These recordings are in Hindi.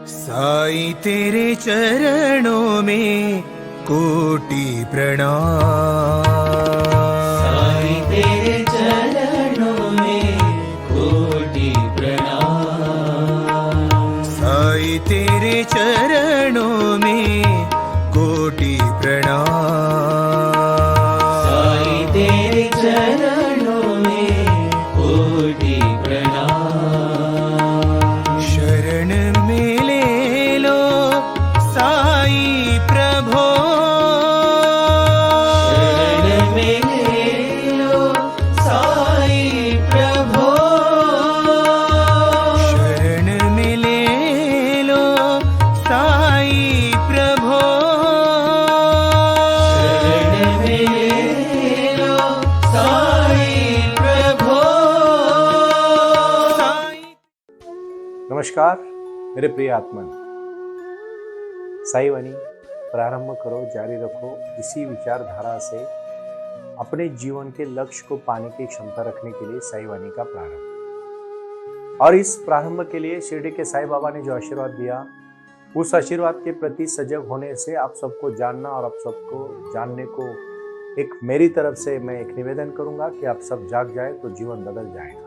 साईं तेरे चरणों में कोटि प्रणाम। साईं तेरे चरणों में कोटि प्रणाम। साईं तेरे चरणों में कोटि प्रणाम। साईं तेरे चरणों में कोटि प्रणाम। शरण में ले लो साईं प्रभो। शरण में ले लो साईं प्रभो। शरण में ले लो साईं प्रभो। शरण में ले लो साईं प्रभो। नमस्कार मेरे प्रिय आत्मन, साईं वाणी प्रारंभ करो, जारी रखो। इसी विचारधारा से अपने जीवन के लक्ष्य को पाने की क्षमता रखने के लिए साईं वाणी का प्रारंभ। और इस प्रारंभ के लिए शिरडी के साईं बाबा ने जो आशीर्वाद दिया, उस आशीर्वाद के प्रति सजग होने से आप सबको जानना और आप सबको जानने को एक मेरी तरफ से मैं एक निवेदन करूंगा कि आप सब जाग जाए तो जीवन बदल जाएगा।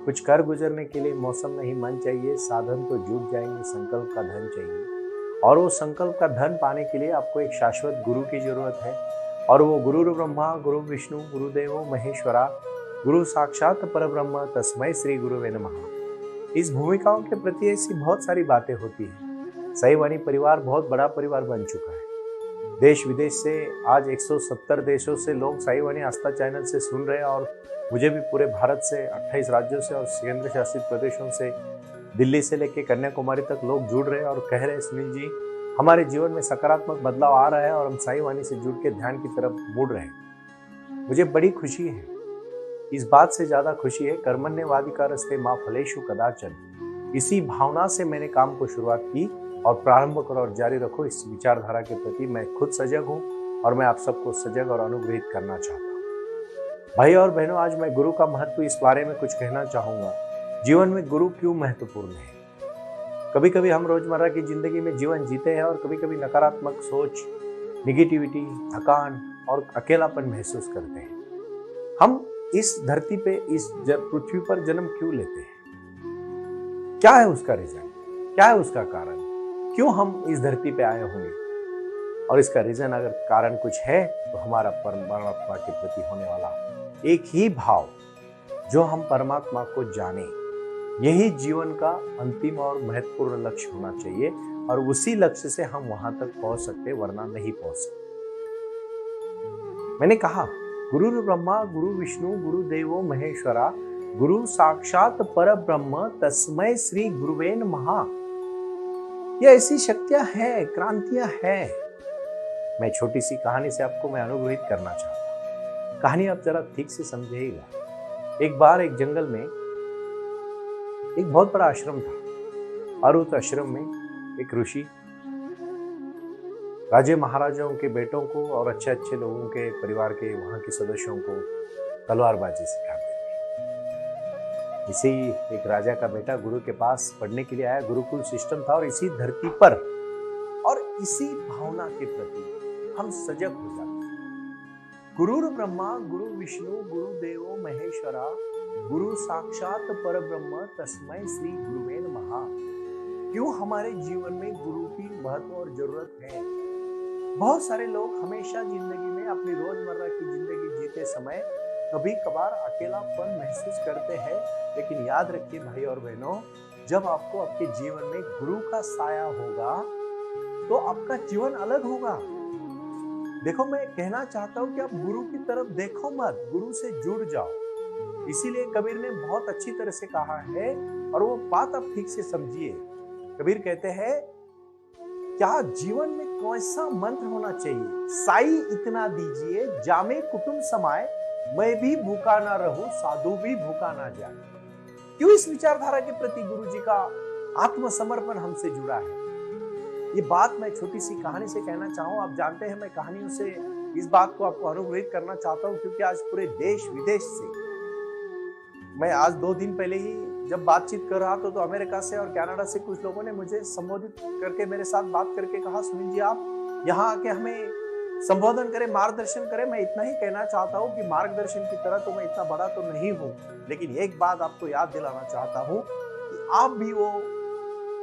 कुछ कर गुजरने के लिए मौसम नहीं मन चाहिए, साधन तो जुट जाएंगे, संकल्प का धन चाहिए। और वो संकल्प का धन पाने के लिए आपको एक शाश्वत गुरु की जरूरत है। और वो गुरु ब्रह्मा गुरु विष्णु गुरुदेवो महेश्वरा गुरु साक्षात परब्रह्म तस्मै श्री गुरुवे नमः। इस भूमिकाओं के प्रति ऐसी बहुत सारी बातें होती हैं। साईं वाणी परिवार बहुत बड़ा परिवार बन चुका है। देश विदेश से आज 170 देशों से लोग साईं वाणी आस्था चैनल से सुन रहे हैं। और मुझे भी पूरे भारत से 28 राज्यों से और केंद्र शासित प्रदेशों से, दिल्ली से लेकर कन्याकुमारी तक लोग जुड़ रहे हैं और कह रहे हैं, सुनील जी हमारे जीवन में सकारात्मक बदलाव आ रहा है और हम साईं वाणी से जुड़ के ध्यान की तरफ मुड़ रहे हैं। मुझे बड़ी खुशी है। इस बात से ज्यादा खुशी है कर्मण्येवाधिकारस्ते मा फलेषु कदाचन। इसी भावना से मैंने काम को शुरुआत की और प्रारंभ करो और जारी रखो। इस विचारधारा के प्रति मैं खुद सजग हूँ और मैं आप सबको सजग और अनुग्रहित करना चाहता हूँ। भाई और बहनों, आज मैं गुरु का महत्व इस बारे में कुछ कहना चाहूंगा। जीवन में गुरु क्यों महत्वपूर्ण है। कभी कभी हम रोजमर्रा की जिंदगी में जीवन जीते हैं और कभी कभी नकारात्मक सोच, निगेटिविटी, थकान और अकेलापन महसूस करते हैं। हम इस धरती पे, इस पृथ्वी पर जन्म क्यों लेते हैं? क्या है उसका रीजन? क्या है उसका कारण? क्यों हम इस धरती पे आए होंगे? और इसका रीजन अगर कारण कुछ है तो हमारा परमात्मा के प्रति होने वाला एक ही भाव, जो हम परमात्मा को जाने, यही जीवन का अंतिम और महत्वपूर्ण लक्ष्य होना चाहिए। और उसी लक्ष्य से हम वहां तक पहुंच सकते, वरना नहीं पहुंच सकते। मैंने कहा गुरु ब्रह्मा गुरु विष्णु गुरुदेवो महेश्वरा गुरु साक्षात परब्रह्म तस्मै श्री गुरुवे नमः। ये ऐसी शक्तियां हैं, क्रांतियां हैं। मैं छोटी सी कहानी से आपको मैं अनुग्रहित करना चाहता हूँ। कहानी आप जरा ठीक से समझिएगा। एक बार एक जंगल में एक बहुत बड़ा आश्रम था और उस आश्रम में एक ऋषि राजे महाराजाओं के बेटों को और अच्छे अच्छे लोगों के परिवार के वहां के सदस्यों को तलवारबाजी सिखाते थे। इसी एक राजा का बेटा गुरु के पास पढ़ने के लिए आया। गुरुकुल सिस्टम था और इसी धरती पर और इसी भावना के प्रति हम सजग हो जाते हैं। गुरु ब्रह्मा गुरु विष्णु गुरुदेवो महेश्वरा गुरु साक्षात परब्रह्म तस्मै श्री गुरुवे नमः। क्यों हमारे जीवन में गुरु की महत्व और जरूरत है? बहुत सारे लोग हमेशा जिंदगी में, अपनी रोजमर्रा की जिंदगी जीते समय कभी कभार अकेलापन महसूस करते हैं। लेकिन याद रखिए भाई और बहनों, जब आपको आपके जीवन में गुरु का साया होगा तो आपका जीवन अलग होगा। देखो, मैं कहना चाहता हूं कि आप गुरु की तरफ देखो मत, गुरु से जुड़ जाओ। इसीलिए कबीर ने बहुत अच्छी तरह से कहा है और वो बात आप ठीक से समझिए। कबीर कहते हैं, क्या जीवन में कैसा मंत्र होना चाहिए? साई इतना दीजिए जामे कुटुंब समाए, मैं भी भूखा ना रहूं साधु भी भूखा ना जाए। क्यों इस विचारधारा के प्रति गुरु जी का आत्मसमर्पण हमसे जुड़ा है? ये बात मैं छोटी सी कहानी से कहना चाहूँ। आप जानते हैं मैं कहानियों से इस बात को आपको अनुग्रहित करना चाहता हूँ, क्योंकि आज पूरे देश विदेश से, मैं आज 2 दिन पहले ही जब बातचीत कर रहा था तो अमेरिका से और कनाडा से कुछ लोगों ने मुझे संबोधित करके मेरे साथ बात करके कहा, सुनील जी आप यहाँ आके हमें संबोधन करें, मार्गदर्शन करें। मैं इतना ही कहना चाहता हूँ कि मार्गदर्शन की तरह तो मैं इतना बड़ा तो नहीं हूँ, लेकिन एक बात आपको याद दिलाना चाहता हूँ कि आप भी वो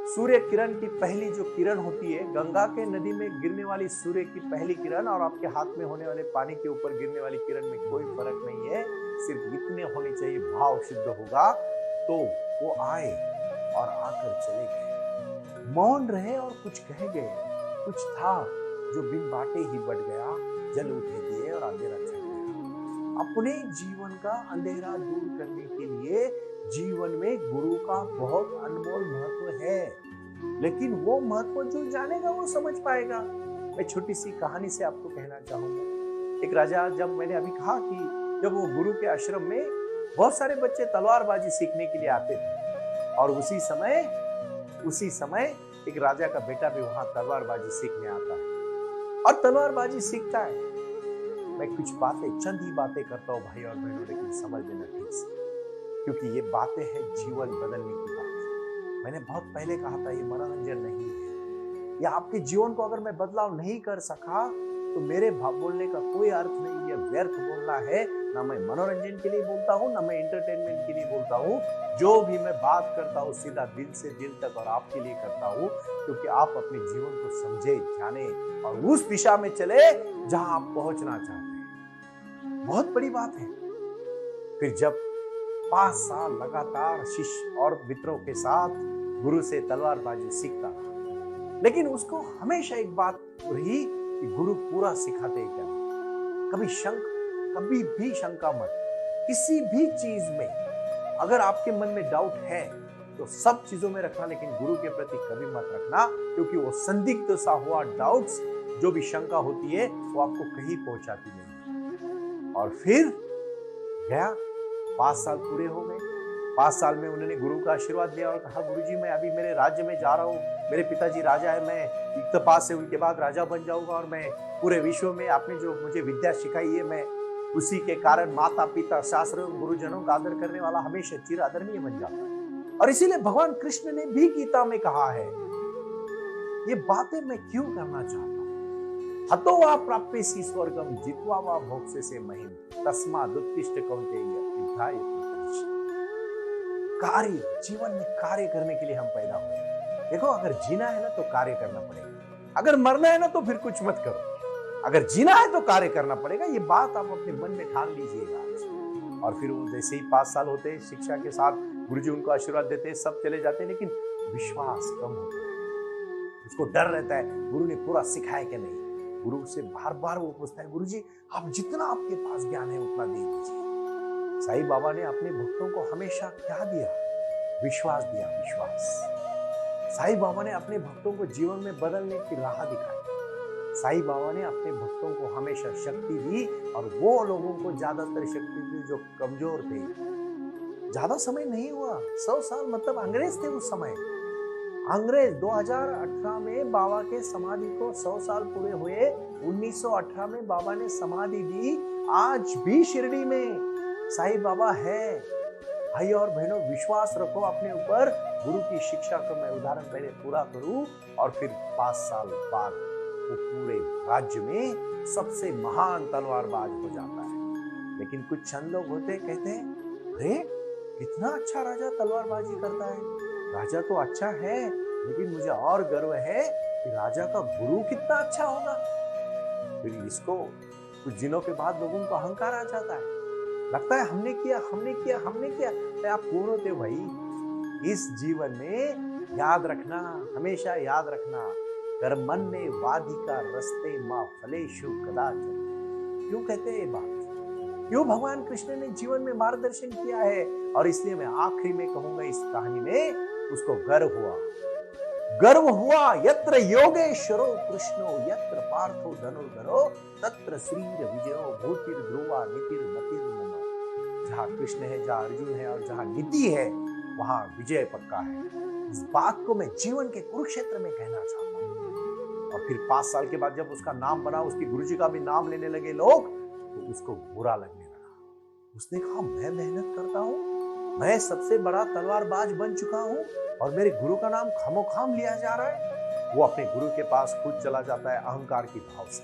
सूर्य किरण की पहली जो किरण होती है, गंगा के नदी में गिरने वाली सूर्य की पहली किरण और आपके हाथ में होने वाले पानी के ऊपर गिरने वाली किरण में कोई फर्क नहीं है, सिर्फ इतने होने चाहिए, भाव शुद्ध होगा तो वो आए और आकर चले गए, मौन रहे और कुछ कह गए। कुछ था जो बिन बाटे ही बढ़ गया, जल उठे दिए और अंधेरा छा गया। अपने जीवन का अंधेरा दूर करने के लिए जीवन में गुरु का बहुत अनमोल महत्व है, लेकिन वो महत्व जो जानेगा वो समझ पाएगा। मैं छोटी सी कहानी से आपको कहना चाहूंगा। एक राजा, जब मैंने अभी कहा कि जब वो गुरु के आश्रम में बहुत सारे बच्चे तलवारबाजी सीखने के लिए आते थे और उसी समय एक राजा का बेटा भी वहां तलवारबाजी सीखने आता है और तलवारबाजी सीखता है। मैं कुछ बातें, चंद ही बातें करता हूँ भाई और बहनों, लेकिन समझ लेना ठीक से, क्योंकि ये बातें हैं जीवन बदलने की बात। मैंने बहुत पहले कहा था, ये मनोरंजन नहीं है। या आपके जीवन को अगर मैं बदलाव नहीं कर सका तो मेरे बोलने का कोई अर्थ नहीं, ये व्यर्थ बोलना है। ना मैं मनोरंजन के लिए बोलता हूँ, ना मैं एंटरटेनमेंट के लिए बोलता हूँ। जो भी मैं बात करता हूँ सीधा दिल से दिल तक और आपके लिए करता हूँ, क्योंकि आप अपने जीवन को समझे, जाने और उस दिशा में चले जहां आप पहुंचना चाहते हैं। बहुत बड़ी बात है। फिर जब 5 साल लगातार शिष्य और मित्रों के साथ गुरु से तलवारबाजी सीखता रहा, लेकिन उसको हमेशा एक बात रही कि गुरु पूरा सिखाते क्या। कभी भी शंका मत। किसी भी चीज में अगर आपके मन में डाउट है तो सब चीजों में रखना, लेकिन गुरु के प्रति कभी मत रखना, क्योंकि वो संदिग्ध सा हुआ डाउट्स, जो भी शंका होती है वो आपको कहीं पहुंचाती नहीं। और फिर गया, 5 साल पूरे हो गए। 5 साल में उन्होंने गुरु का आशीर्वाद लिया और कहा, गुरुजी मैं अभी मेरे राज्य में जा रहा हूँ, मेरे पिताजी राजा है, मैं इक्तपास से उनके बाद राजा बन जाऊंगा और मैं पूरे विश्व में आपने जो मुझे विद्या सिखाई है, मैं उसी के कारण माता पिता शास्त्र गुरुजनों का आदर करने वाला हमेशा चिर आदरणीय बन जाता है। और इसीलिए भगवान कृष्ण ने भी गीता में कहा है, ये बातें मैं क्यों करना चाहता हूं। हतो वा प्राप्यसि स्वर्गम जित्वा वा भोक्ष्यसे महिम तस्मादुत्तिष्ठ कौन्तेय युद्धाय कृतस्य। कार्य, जीवन में कार्य करने के लिए हम पैदा हुए। देखो, अगर जीना है ना तो कार्य करना पड़ेगा, अगर मरना है ना तो फिर कुछ मत करो। अगर जीना है तो कार्य करना पड़ेगा, ये बात आप अपने मन में ठान लीजिएगा आज। और फिर वो जैसे ही 5 साल होते हैं, शिक्षा के साथ गुरुजी उनको आशीर्वाद देते हैं, सब चले जाते हैं, लेकिन विश्वास कम होता है। उसको डर रहता है, गुरु ने पूरा सिखाया कि नहीं। गुरु से बार बार वो पूछता है, गुरुजी आप जितना आपके पास ज्ञान है उतना दे दीजिए। साईं बाबा ने अपने भक्तों को हमेशा क्या दिया? विश्वास दिया, विश्वास। साईं बाबा ने अपने भक्तों को जीवन में बदलने की राह दिखाई। साईं बाबा ने अपने भक्तों को हमेशा शक्ति दी, और वो लोगों को ज्यादातर शक्ति दी जो कमजोर थे। ज्यादा समय नहीं हुआ, 100 साल, मतलब अंग्रेज थे उस समय। अंग्रेज 2018 में बाबा के समाधि को 100 साल पूरे हुए। 1918 में बाबा ने समाधि दी। आज भी शिरडी में साईं बाबा है। भाई और बहनों, विश्वास रखो अपने ऊपर। गुरु की शिक्षा को मैं उदाहरण पहले पूरा करूं और फिर 5 साल बाद वो पूरे राज्य में सबसे महान तलवारबाज हो जाता है। लेकिन कुछ चंद लोग होते, कहते हैं, अरे कितना अच्छा राजा तलवारबाजी करता है। राजा तो अच्छा है, लेकिन मुझे और गर्व है कि राजा का गुरु कितना अच्छा होगा। फिर इसको कुछ दिनों के बाद लोगों को अहंकार आ जाता है, लगता है हमने किया। आप कौन होते हो भाई? इस जीवन में याद रखना, हमेशा याद रखना, कर्मण्ये वाधिका रस्ते मां फलेषु कदाचन। क्यों कहते हैं ये बात? क्यों भगवान कृष्ण ने जीवन में मार्गदर्शन किया है? और इसलिए मैं आखिरी में कहूंगा, इस कहानी में उसको गर्व हुआ। यत्र योगेश्वरो कृष्णो यत्र पार्थो धनुर्धरो तत्र श्रीर विजयो भूतिर ध्रुवा नीतिर मतिर मम। जहां कृष्ण है, जहां अर्जुन है और जहां नीति है, वहां विजय पक्का है। इस बात को मैं जीवन के कुरुक्षेत्र में कहना चाहता हूं। और फिर 5 साल के बाद जब उसका नाम बना, उसकी गुरुजी का भी नाम लेने लगे लोग, तो उसको बुरा लगने लगा। उसने कहा, मैं मेहनत करता हूं, मैं सबसे बड़ा तलवारबाज बन चुका हूं और मेरे गुरु का नाम खामोखाम लिया जा रहा है। वो अपने गुरु के पास खुद चला जाता है अहंकार की भाव से।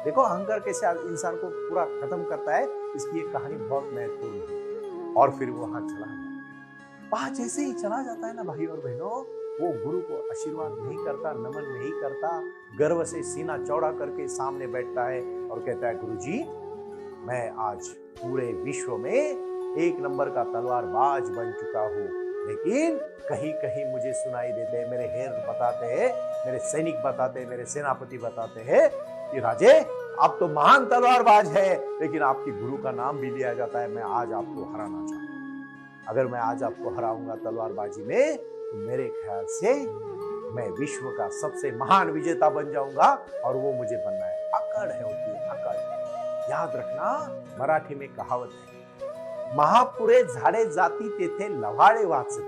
देखो अहंकार कैसे इंसान को पूरा खत्म करता है, इसकी एक कहानी बहुत महत्वपूर्ण है। और फिर वो वहां चला जाता है। वहां जैसे ही चला जाता है ना भाई और बहनों, वो गुरु को आशीर्वाद नहीं करता, नमन नहीं करता, गर्व से सीना चौड़ा करके सामने बैठता है और कहता है गुरुजी, मैं आज पूरे विश्व में एक नंबर का तलवारबाज बन चुका हूँ, लेकिन कहीं कहीं मुझे सुनाई देते हैं, मेरे हेर बताते हैं, मेरे सैनिक बताते हैं, मेरे सेनापति बताते हैं कि राजे आप तो महान तलवारबाज है, लेकिन आपकी गुरु का नाम भी लिया जाता है। मैं आज आपको हराना चाहता हूं। अगर मैं आज आपको हराऊंगा तलवारबाजी में, तो मेरे ख्याल से मैं विश्व का सबसे महान विजेता बन जाऊंगा और वो मुझे बनना है। अकड़ है होती है, अकड़। याद रखना, मराठी में कहावत है, महापुरे झाडे जाती तेथे लवाड़े वाचती।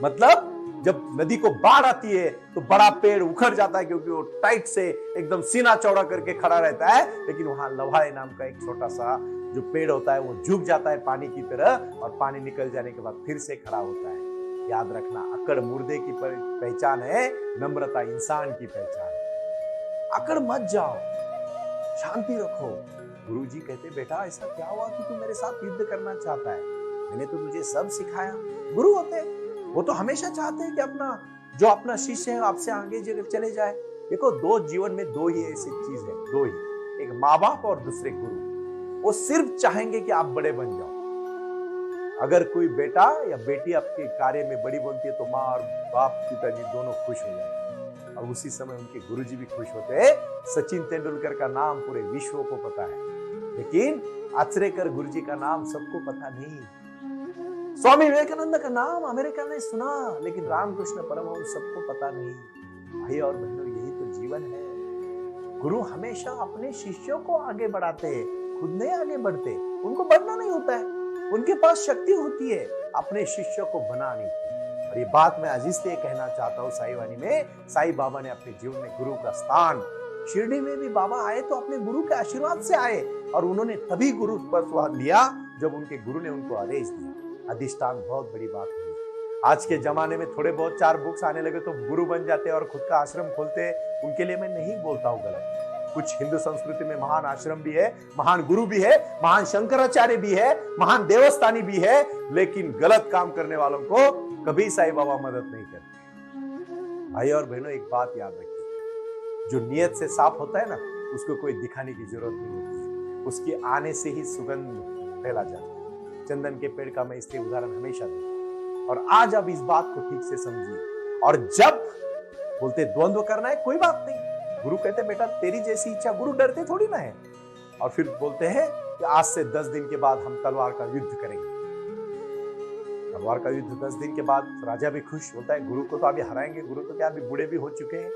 मतलब जब नदी को बाढ़ आती है तो बड़ा पेड़ उखड़ जाता है, क्योंकि वो टाइट से एकदम सीना चौड़ा करके खड़ा रहता है, लेकिन वहां लवाड़े नाम का एक छोटा सा जो पेड़ होता है वो झुक जाता है पानी की तरह, और पानी निकल जाने के बाद फिर से खड़ा होता है। याद रखना, अकड़ मुर्दे की पहचान है, नम्रता इंसान की पहचान है। अकड़ मत जाओ, शांति रखो। गुरुजी कहते बेटा ऐसा क्या हुआ कि तू मेरे साथ युद्ध करना चाहता है? मैंने तो तुझे सब सिखाया। गुरु होते वो तो हमेशा चाहते हैं कि अपना शिष्य है आपसे आगे चले जाए। देखो जीवन में दो ही ऐसी चीज है, दो ही, एक माँ बाप और दूसरे गुरु। वो सिर्फ चाहेंगे कि आप बड़े बन जाओ। अगर कोई बेटा या बेटी आपके कार्य में बड़ी बनती है तो माँ और बाप पिताजी दोनों खुश हो जाते हैं, और उसी समय उनके गुरुजी भी खुश होते हैं। सचिन तेंदुलकर का नाम पूरे विश्व को पता है, लेकिन आचरेकर गुरुजी का नाम सबको पता नहीं। स्वामी विवेकानंद का नाम अमेरिका में सुना, लेकिन रामकृष्ण परमहंस सबको पता नहीं। भाई और बहनों, यही तो जीवन है। गुरु हमेशा अपने शिष्यों को आगे बढ़ाते हैं, खुद नहीं आगे बढ़ते। उनको बढ़ना नहीं होता है, उनके पास शक्ति होती है अपने शिष्यों को बनाने की। और ये बात मैं आज इसलिए कहना चाहता हूँ, साईं वाणी में साईं बाबा ने अपने जीवन में गुरु का स्थान, शिरडी में भी बाबा आए तो अपने गुरु के आशीर्वाद से आए, और उन्होंने तभी गुरु पर लिया जब उनके गुरु ने उनको आदेश दिया। अधिष्ठान बहुत बड़ी बात है। आज के जमाने में थोड़े बहुत 4 बुक्स आने लगे तो गुरु बन जाते और खुद का आश्रम खोलते, उनके लिए मैं नहीं बोलता हूँ गलत। कुछ हिंदू संस्कृति में महान आश्रम भी है, महान गुरु भी है, महान शंकराचार्य भी है, महान देवस्थानी भी है, लेकिन गलत काम करने वालों को कभी साईं बाबा मदद नहीं करते। भाई और बहनों, एक बात याद रखिए, जो नियत से साफ होता है ना, उसको कोई दिखाने की जरूरत नहीं होती है, उसके आने से ही सुगंध फैला जाता है। चंदन के पेड़ का मैं इसलिए उदाहरण हमेशा देता हूं, और आज अब इस बात को ठीक से समझिए। और जब बोलते द्वंद्व करना है, कोई बात नहीं, गुरु कहते बेटा तेरी जैसी इच्छा, गुरु डरते थोड़ी ना है। और फिर बोलते हैं कि आज से 10 दिन के बाद हम तलवार का युद्ध करेंगे। तलवार का युद्ध 10 दिन के बाद राजा भी खुश होता है, गुरु को तो अभी हराएंगे, गुरु तो क्या अभी बूढ़े भी हो चुके हैं,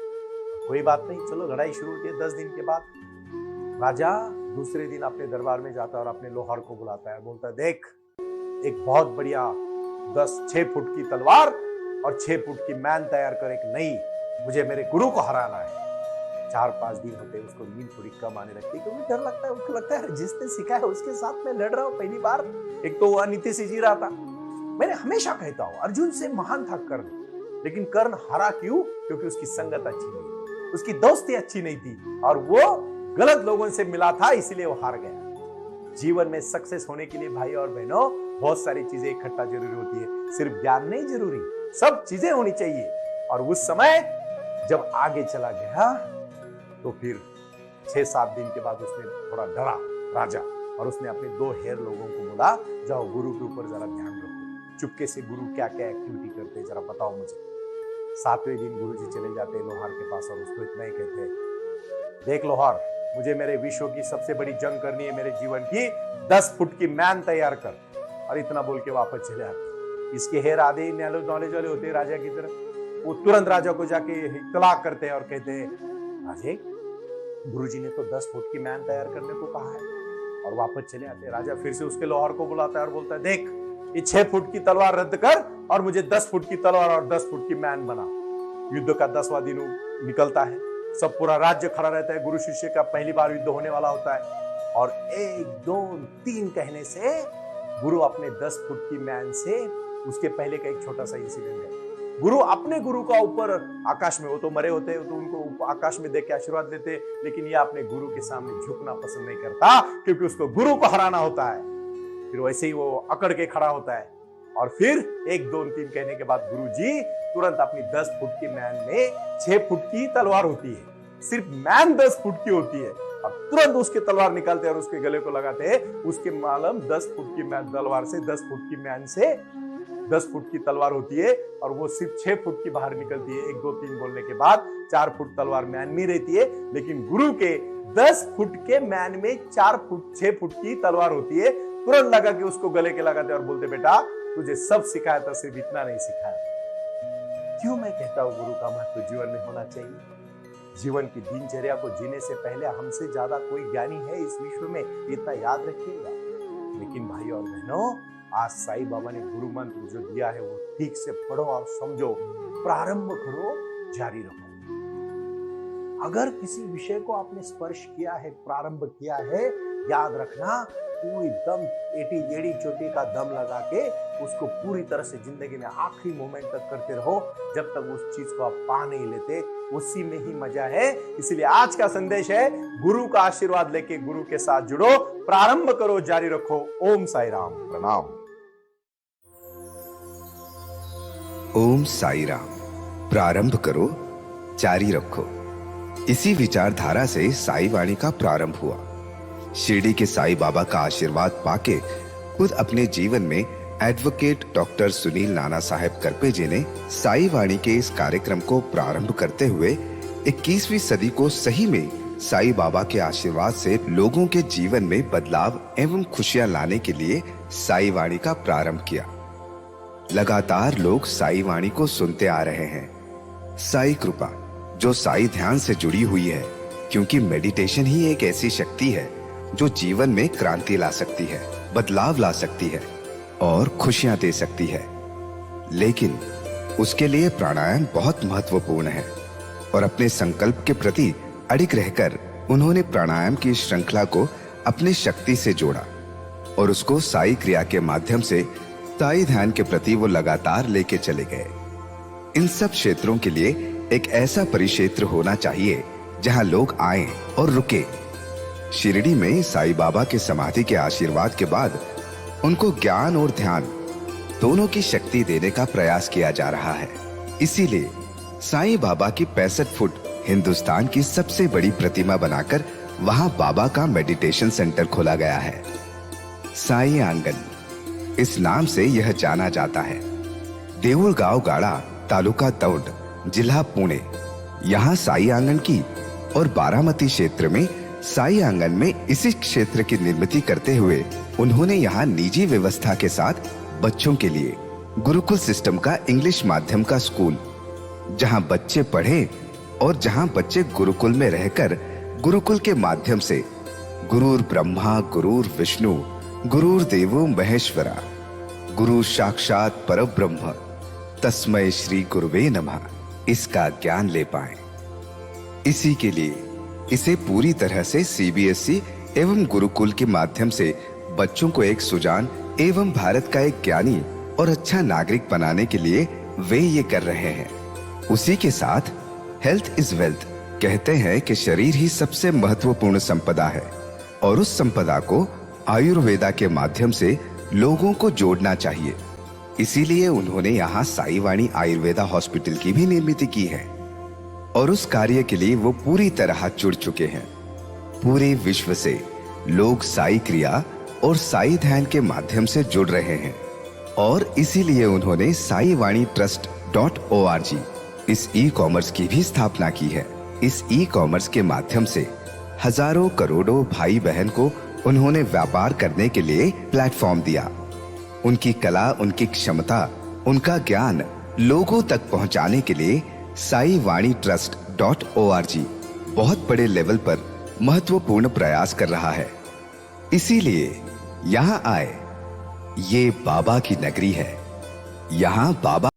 कोई बात नहीं, चलो लड़ाई शुरू होती है 10 दिन के बाद। राजा दूसरे दिन अपने दरबार में जाता है और अपने लोहार को बुलाता है, बोलता है देख, एक बहुत बढ़िया 6 फुट की तलवार और 6 फुट की मैन तैयार कर, एक नई, मुझे मेरे गुरु को हराना है। 4-5 दिन होते हैं, उसको नींद थोड़ी कम आने लगती है, क्योंकि डर लगता है। उसको लगता है जिसने सिखाया है उसके साथ मैं लड़ रहा हूँ पहली बार। एक तो वो अनीति से जी रहा था। मैंने हमेशा कहता हूँ, अर्जुन से महान था कर्ण, लेकिन कर्ण हरा क्यों? क्योंकि उसकी संगत अच्छी नहीं थी, उसकी दोस्ती अच्छी नहीं थी, और वो गलत लोगों से मिला था, इसलिए वो हार गया। जीवन में सक्सेस होने के लिए भाई और बहनों बहुत सारी चीजें इकट्ठा जरूरी होती है, सिर्फ ज्ञान नहीं जरूरी, सब चीजें होनी चाहिए। और उस समय जब आगे चला गया तो फिर 6-7 दिन के बाद उसने थोड़ा डरा राजा, और उसने अपने 2 हेयर लोगों को बोला, जाओ गुरु के ऊपर जरा ध्यान रखो, चुपके से गुरु क्या क्या एक्टिविटी करते हैं जरा बताओ मुझे। 7वें दिन गुरुजी चले जाते लोहार के पास और उसको इतना ही कहते, देख लोहार, मुझे मेरे विश्व की सबसे बड़ी जंग करनी है, मेरे जीवन की 10 फुट की मैन तैयार कर। और इतना बोल के वापस चले आते। इसके हेर आधे नॉलेज वाले होते हैं राजा की तरफ, वो तुरंत राजा को जाके इत्तलाक करते हैं और कहते हैं, राजे गुरुजी ने तो 10 फुट की मैन तैयार करने को कहा है, और वापस चले आते। राजा फिर से उसके लोहार को बुलाता है और बोलता है, देख, ये 6 फुट की तलवार रद्द कर और मुझे 10 फुट की तलवार और 10 फुट की मैन बना। युद्ध का 10वां दिन निकलता है, सब पूरा राज्य खड़ा रहता है, गुरु शिष्य का पहली बार युद्ध होने वाला होता है, और 1, 2, 3 कहने से गुरु अपने 10 फुट की मैन से, उसके पहले का एक छोटा सा इंसिडेंट है। गुरु अपने गुरु का ऊपर आकाश में, वो तो मरे होते तो उनको आकाश में देख के आशीर्वाद देते, लेकिन ये अपने गुरु के सामने झुकना पसंद नहीं करता, क्योंकि उसको गुरु को हराना होता है। फिर वैसे ही वो अकड़ के खड़ा होता है, और फिर 1 2 3 कहने के बाद गुरु जी तुरंत अपनी 10 फुट की मैन में 6 फुट की तलवार होती है। सिर्फ मैन 10 फुट की होती है, और तुरंत उसके तलवार निकालते और उसके गले को लगाते हैं। उसके मालूम 10 फुट की मैन तलवार से, 10 फुट की मैन से 10 फुट की तलवार होती है, और वो सिर्फ 6 फुट की बाहर निकलती है। 1 2 3 बोलने के बाद 4 फुट तलवार मैन में रहती है, लेकिन गुरु के 10 फुट के मैन में 6 फुट की तलवार होती है। तुरंत लगा के उसको गले के लगाते और बोलते, बेटा तुझे सब सिखाया था, सिर्फ इतना नहीं सिखाया। क्यों मैं कहता हूं गुरु का महत्व जीवन में होना चाहिए। जीवन की दिनचर्या को जीने से पहले हमसे ज्यादा कोई ज्ञानी है इस विश्व में, इतना याद रखिएगा। लेकिन भाई और बहनों, आज साईं बाबा ने गुरु मंत्र जो दिया है वो ठीक से पढ़ो और समझो, प्रारंभ करो, जारी रखो। अगर किसी विषय को आपने स्पर्श किया है, प्रारंभ किया है, याद रखना, पूरी दम एड़ी चोटी का दम लगा के उसको पूरी तरह से जिंदगी में आखिरी मोमेंट तक करते रहो, जब तक उस चीज को आप पा नहीं लेते। उसी में ही मजा है। इसलिए आज का संदेश है, गुरु का आशीर्वाद लेके गुरु के साथ जुड़ो, प्रारंभ करो, जारी रखो। ओम साई राम। प्रणाम। ओम साई राम। प्रारंभ करो, जारी रखो। इसी विचारधारा से साई वाणी का प्रारंभ हुआ। शिरडी के साई बाबा का आशीर्वाद पाके खुद अपने जीवन में एडवोकेट डॉक्टर सुनील नाना साहेब करपे जी ने साई वाणी के इस कार्यक्रम को प्रारंभ करते हुए 21वीं सदी को सही में साई बाबा के आशीर्वाद से लोगों के जीवन में बदलाव एवं खुशियां लाने के लिए साई वाणी का प्रारंभ किया। लगातार लोग साई वाणी को सुनते आ रहे हैं। साई कृपा जो साई ध्यान से जुड़ी हुई है, क्योंकि मेडिटेशन ही एक ऐसी शक्ति है जो जीवन में क्रांति ला सकती है, बदलाव ला सकती है और खुशियां दे सकती है। लेकिन उसके लिए प्राणायाम बहुत महत्वपूर्ण है, और अपने संकल्प के प्रति अडिग रहकर उन्होंने प्राणायाम की श्रृंखला को अपने शक्ति से जोड़ा और उसको साई क्रिया के माध्यम से साई ध्यान के प्रति वो लगातार लेके चले गए। इन सब क्षेत्रों के लिए एक ऐसा परिक्षेत्र होना चाहिए जहां लोग आए और रुके। शिरडी में साई बाबा के समाधि के आशीर्वाद के बाद उनको ज्ञान और ध्यान दोनों की शक्ति देने का प्रयास किया जा रहा है। इसीलिए साईं बाबा की 65 फुट हिंदुस्तान की सबसे बड़ी प्रतिमा बनाकर वहां बाबा का मेडिटेशन सेंटर खोला गया है। साई आंगन इस नाम से यह जाना जाता है। देऊळगाव गाड़ा, तालुका दौंड, जिला पुणे, यहाँ साई आंगन की और बारामती क्षेत्र में साई आंगन में इसी क्षेत्र की निर्मित करते हुए उन्होंने यहाँ निजी व्यवस्था के साथ बच्चों के लिए गुरुकुल सिस्टम का इंग्लिश माध्यम का स्कूल, जहाँ बच्चे पढ़े और जहाँ बच्चे गुरुकुल में रहकर गुरुकुल के माध्यम से गुरुर ब्रह्मा गुरुर विष्णु गुरुर देवो महेश्वरा गुरु साक्षात परब्रह्म तस्मै श्री गुरुवे नमः इसका ज्ञान ले पाएं। इसी के लिए इसे पूरी तरह से सीबीएसई एवं गुरुकुल के माध्यम से बच्चों को एक सुजान एवं भारत का एक ज्ञानी और अच्छा नागरिक बनाने के लिए वे ये कर रहे हैं। उसी के साथ हेल्थ इज वेल्थ कहते हैं कि शरीर ही सबसे महत्वपूर्ण संपदा है और उस संपदा को आयुर्वेदा के माध्यम से लोगों को जोड़ना चाहिए। इसीलिए उन्होंने यहाँ साई वाणी आयुर्वेदा हॉस्पिटल की भी निर्मित की है और उस कार्य के लिए वो पूरी तरह जुड़ चुके हैं। पूरे विश्व से लोग साई क्रिया और साई ध्यान के माध्यम से जुड़ रहे हैं और इसीलिए उन्होंने साई वाणी trust.org इस ई कॉमर्स की भी स्थापना की है। इस ई कॉमर्स के माध्यम से हजारों करोड़ों भाई बहन को उन्होंने व्यापार करने के लिए प्लेटफॉर्म दिया। उनकी कला, उनकी क्षमता, उनका ज्ञान लोगों तक पहुंचाने के लिए साई वाणी trust.org बहुत बड़े लेवल पर महत्वपूर्ण प्रयास कर रहा है। इसीलिए यहाँ आए, ये बाबा की नगरी है। यहाँ बाबा